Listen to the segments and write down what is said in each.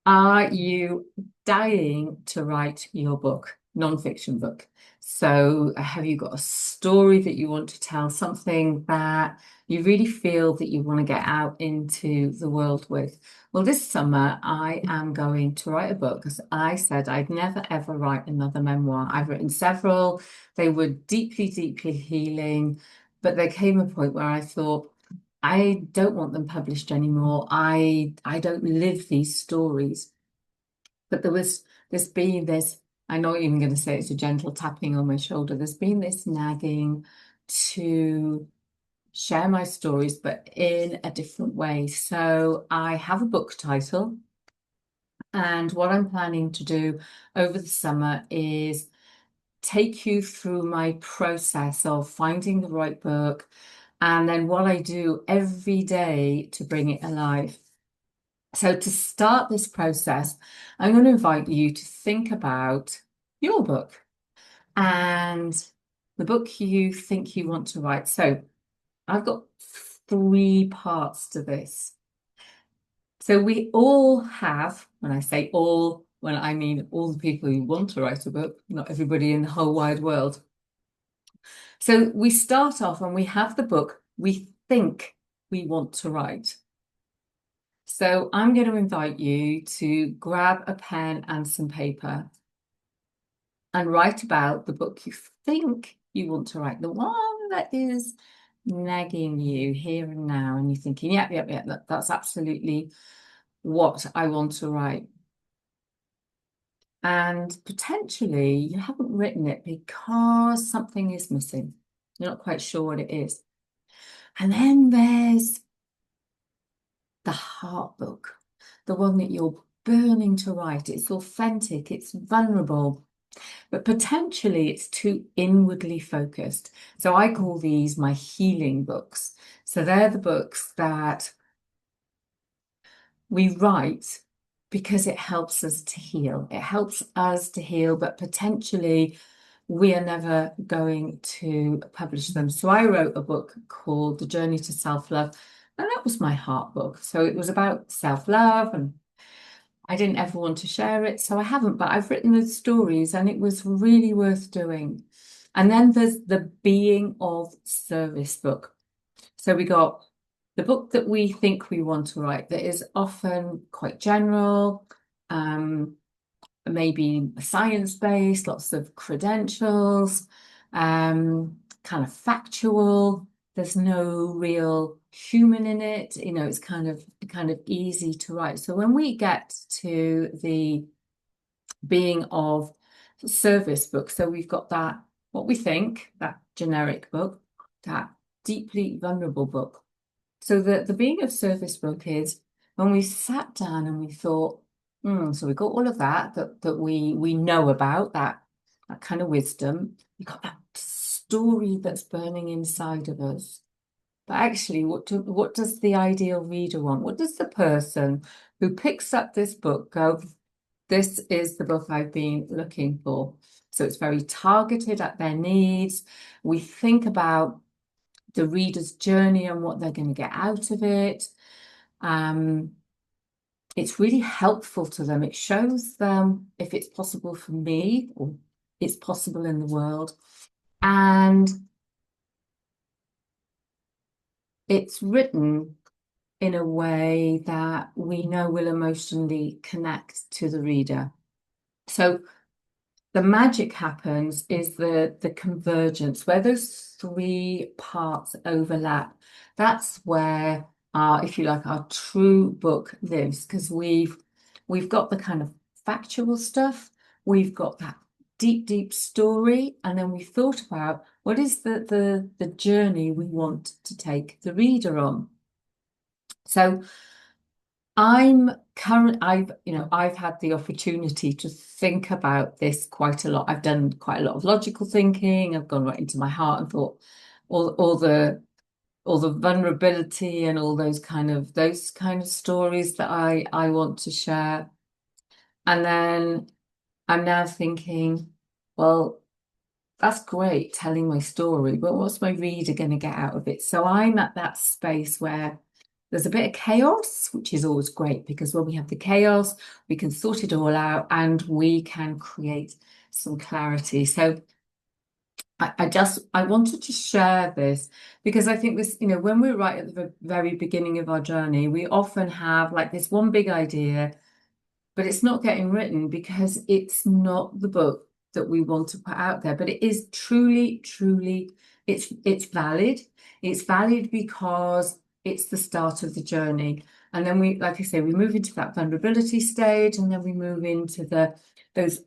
Are you dying to write your book, non-fiction book? So, have you got a story that you want to tell, something that you really feel that you want to get out into the world with? Well, this summer I am going to write a book because I said I'd never ever write another memoir. I've written several, they were deeply, deeply healing, but there came a point where I thought, I don't want them published anymore. I don't live these stories. But there's been this, I'm not even going to say it's a gentle tapping on my shoulder. There's been this nagging to share my stories, but in a different way. So I have a book title, and what I'm planning to do over the summer is take you through my process of finding the right book and then what I do every day to bring it alive. So, to start this process, I'm going to invite you to think about your book and the book you think you want to write. So, I've got three parts to this. So, we all have, when I say all, when I mean all the people who want to write a book, not everybody in the whole wide world. So, we start off and we have the book we think we want to write. So I'm going to invite you to grab a pen and some paper and write about the book you think you want to write, the one that is nagging you here and now, and you're thinking, yep, that's absolutely what I want to write. And potentially you haven't written it because something is missing. You're not quite sure what it is. And then there's the heart book, the one that you're burning to write. It's authentic, it's vulnerable, but potentially it's too inwardly focused. So I call these my healing books. So they're the books that we write because it helps us to heal. It helps us to heal, but potentially we are never going to publish them. So I wrote a book called The Journey to Self-Love, and that was my heart book. So it was about self-love, and I didn't ever want to share it, so I haven't, but I've written the stories and it was really worth doing. And then there's the Being of Service book. So we got the book that we think we want to write that is often quite general, um, maybe science-based, lots of credentials, kind of factual. There's no real human in it. It's kind of easy to write. So when we get to the Being of Service book, so we've got that, what we think, that generic book, that deeply vulnerable book. So the Being of Service book is when we sat down and we thought, so we got all of that we know about, that kind of wisdom. We got that story that's burning inside of us. But actually, what does the ideal reader want? What does the person who picks up this book go, this is the book I've been looking for? So it's very targeted at their needs. We think about the reader's journey and what they're going to get out of it. It's really helpful to them. It shows them if it's possible for me or it's possible in the world. And it's written in a way that we know will emotionally connect to the reader. So the magic happens is the convergence, where those three parts overlap. That's where our, if you like, our true book lives, because we've got the kind of factual stuff, we've got that deep, deep story, and then we thought about what is the journey we want to take the reader on. So I've had the opportunity to think about this quite a lot. I've done quite a lot of logical thinking. I've gone right into my heart and thought all the vulnerability and all those kind of stories that I want to share. And then I'm now thinking, well, that's great telling my story, but what's my reader going to get out of it? So I'm at that space where there's a bit of chaos, which is always great because when we have the chaos, we can sort it all out and we can create some clarity. So I wanted to share this because I think this, when we're right at the very beginning of our journey, we often have like this one big idea, but it's not getting written because it's not the book that we want to put out there. But it is truly, truly, it's valid. It's valid because it's the start of the journey. And then we, like I say, we move into that vulnerability stage, and then we move into those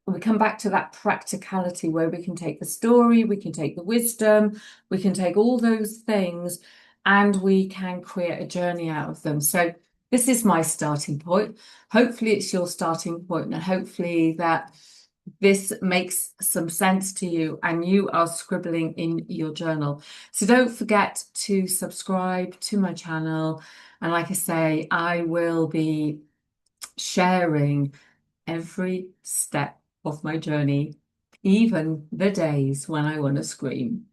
we come back to that practicality where we can take the story, we can take the wisdom, we can take all those things, and we can create a journey out of them. So this is my starting point. Hopefully it's your starting point, and hopefully that this makes some sense to you and you are scribbling in your journal. So don't forget to subscribe to my channel. And like I say, I will be sharing every step of my journey, even the days when I want to scream.